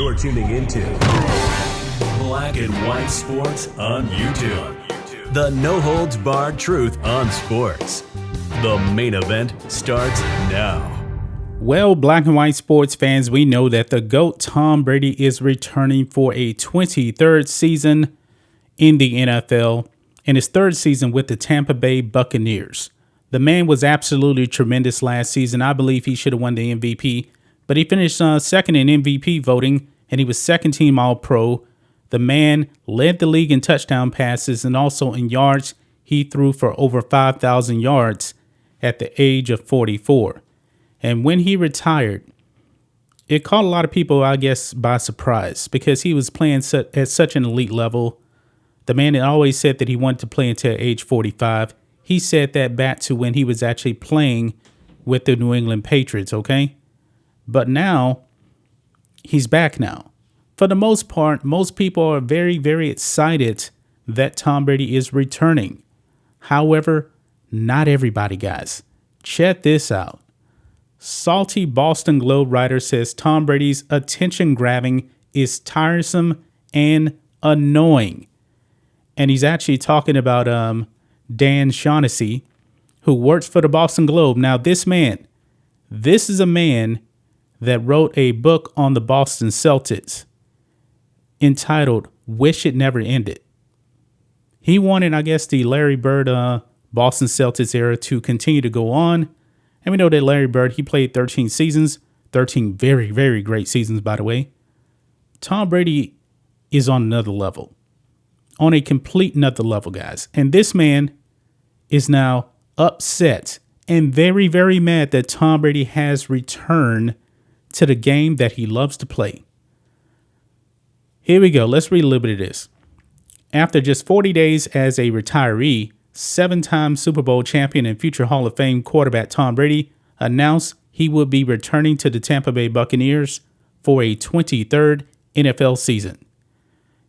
You're tuning into Black and White Sports on YouTube. The no-holds-barred truth on sports. The main event starts now. Well, Black and White sports fans, we know that the GOAT Tom Brady is returning for a 23rd season in the NFL and his third season with the Tampa Bay Buccaneers. The man was absolutely tremendous last season. I believe he should have won the MVP, but he finished second in MVP voting, and he was second team All-Pro. The man led the league in touchdown passes and also in yards. He threw for over 5,000 yards at the age of 44. And when he retired, it caught a lot of people, I guess, by surprise because he was playing at such an elite level. The man had always said that he wanted to play until age 45. He said that back to when he was actually playing with the New England Patriots, okay? But now, he's back now. For the most part, most people are very, very excited that Tom Brady is returning. However, not everybody, guys. Check this out. Salty Boston Globe writer says Tom Brady's attention grabbing is tiresome and annoying. And he's actually talking about Dan Shaughnessy, who works for the Boston Globe. Now, this is a man that wrote a book on the Boston Celtics entitled Wish It Never Ended. He wanted, I guess, the Larry Bird Boston Celtics era to continue to go on. And we know that Larry Bird, he played 13 seasons, 13 very, very great seasons, by the way. Tom Brady is on another level, on a complete another level, guys. And this man is now upset and very, very mad that Tom Brady has returned to the game that he loves to play. Here we go. Let's read a little bit of this. After just 40 days as a retiree, 7-time Super Bowl champion and future Hall of Fame quarterback Tom Brady announced he would be returning to the Tampa Bay Buccaneers for a 23rd NFL season.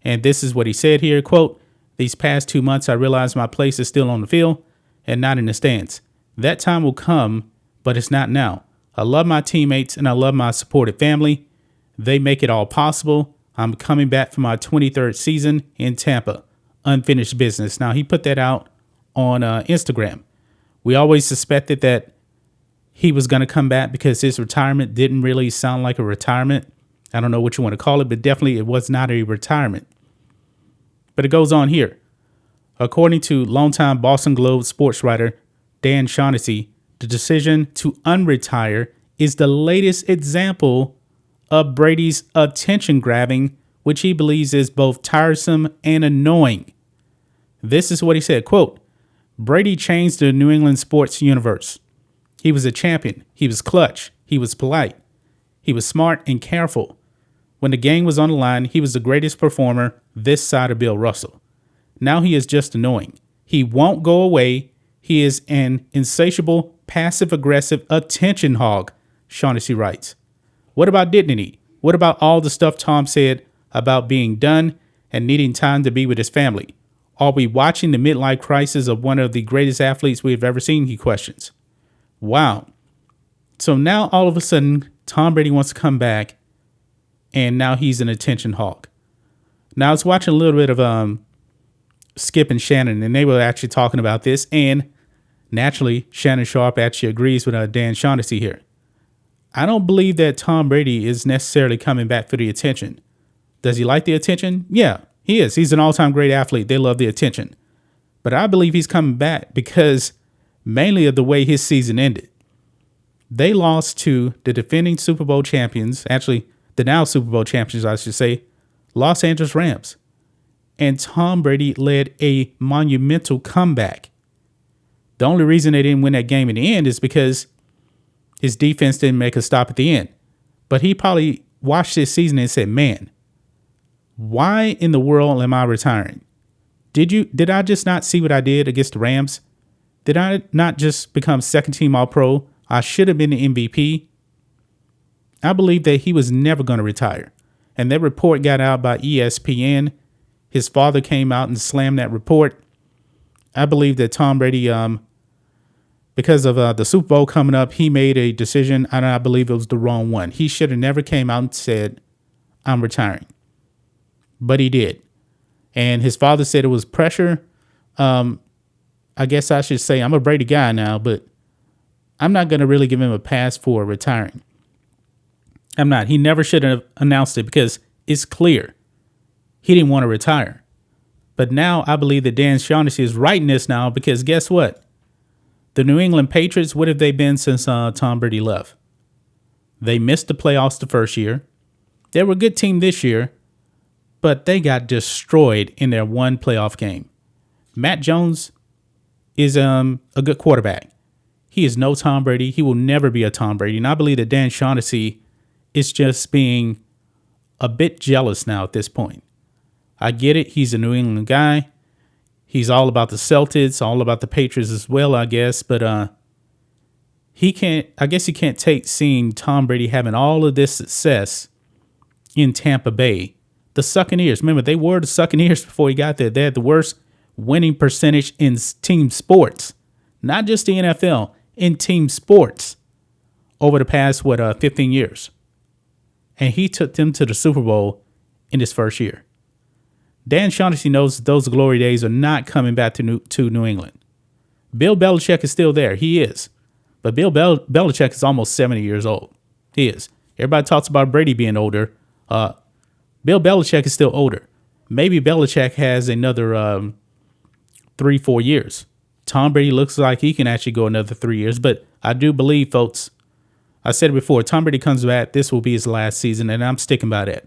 And this is what he said here, quote, "These past 2 months, I realized my place is still on the field and not in the stands. That time will come, but it's not now. I love my teammates and I love my supportive family. They make it all possible. I'm coming back for my 23rd season in Tampa. Unfinished business." Now, he put that out on Instagram. We always suspected that he was going to come back because his retirement didn't really sound like a retirement. I don't know what you want to call it, but definitely it was not a retirement. But it goes on here. According to longtime Boston Globe sports writer Dan Shaughnessy, the decision to unretire is the latest example of Brady's attention grabbing, which he believes is both tiresome and annoying. This is what he said, quote, "Brady changed the New England sports universe. He was a champion. He was clutch. He was polite. He was smart and careful. When the game was on the line, he was the greatest performer this side of Bill Russell. Now he is just annoying. He won't go away. He is an insatiable, passive-aggressive attention hog," Shaughnessy writes. What about dignity? What about all the stuff Tom said about being done and needing time to be with his family? Are we watching the midlife crisis of one of the greatest athletes we have ever seen? He questions. Wow. So now all of a sudden, Tom Brady wants to come back, and now he's an attention hog. Now I was watching a little bit of Skip and Shannon, and they were actually talking about this, and naturally, Shannon Sharp actually agrees with Dan Shaughnessy here. I don't believe that Tom Brady is necessarily coming back for the attention. Does he like the attention? Yeah, he is. He's an all-time great athlete. They love the attention. But I believe he's coming back because mainly of the way his season ended. They lost to the defending Super Bowl champions, actually the now Super Bowl champions, I should say, Los Angeles Rams. And Tom Brady led a monumental comeback. The only reason they didn't win that game in the end is because his defense didn't make a stop at the end. But he probably watched this season and said, man, why in the world am I retiring? Did I just not see what I did against the Rams? Did I not just become second team All-Pro? I should have been the MVP. I believe that he was never going to retire. And that report got out by ESPN. His father came out and slammed that report. I believe that Tom Brady, because of the Super Bowl coming up, he made a decision, and I believe it was the wrong one. He should have never came out and said, I'm retiring. But he did. And his father said it was pressure. I guess I should say I'm a Brady guy now, but I'm not going to really give him a pass for retiring. I'm not. He never should have announced it because it's clear he didn't want to retire. But now I believe that Dan Shaughnessy is writing this now because guess what? The New England Patriots, what have they been since Tom Brady left? They missed the playoffs the first year. They were a good team this year, but they got destroyed in their one playoff game. Matt Jones is a good quarterback. He is no Tom Brady. He will never be a Tom Brady. And I believe that Dan Shaughnessy is just being a bit jealous now at this point. I get it. He's a New England guy. He's all about the Celtics, all about the Patriots as well, I guess. But I guess he can't take seeing Tom Brady having all of this success in Tampa Bay. The Succaneers. Remember, they were the Succaneers before he got there. They had the worst winning percentage in team sports. Not just the NFL, in team sports over the past, 15 years. And he took them to the Super Bowl in his first year. Dan Shaughnessy knows those glory days are not coming back to New England. Bill Belichick is still there. He is. But Bill Belichick is almost 70 years old. He is. Everybody talks about Brady being older. Bill Belichick is still older. Maybe Belichick has another 3-4 years. Tom Brady looks like he can actually go another 3 years. But I do believe, folks, I said it before, Tom Brady comes back, this will be his last season, and I'm sticking by that.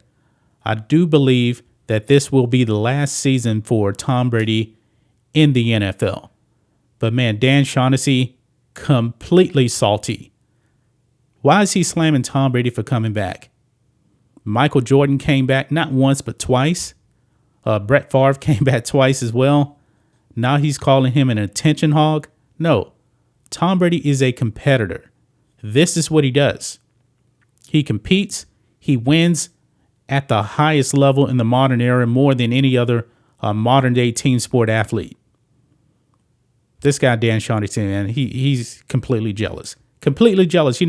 I do believe that this will be the last season for Tom Brady in the NFL. But man, Dan Shaughnessy, completely salty. Why is he slamming Tom Brady for coming back? Michael Jordan came back not once, but twice. Brett Favre came back twice as well. Now he's calling him an attention hog. No, Tom Brady is a competitor. This is what he does. He competes. He wins at the highest level in the modern era, more than any other modern day team sport athlete. This guy, Dan Shaughnessy, man, he's completely jealous. Completely jealous,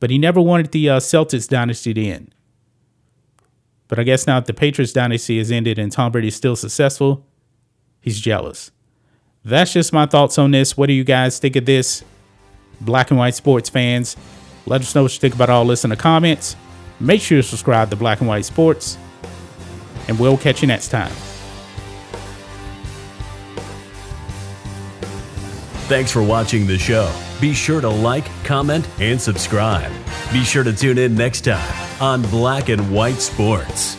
but he never wanted the Celtics dynasty to end. But I guess now if the Patriots dynasty has ended and Tom Brady is still successful, he's jealous. That's just my thoughts on this. What do you guys think of this? Black and white sports fans, let us know what you think about all this in the comments. Make sure to subscribe to Black and White Sports, and we'll catch you next time. Thanks for watching the show. Be sure to like, comment, and subscribe. Be sure to tune in next time on Black and White Sports.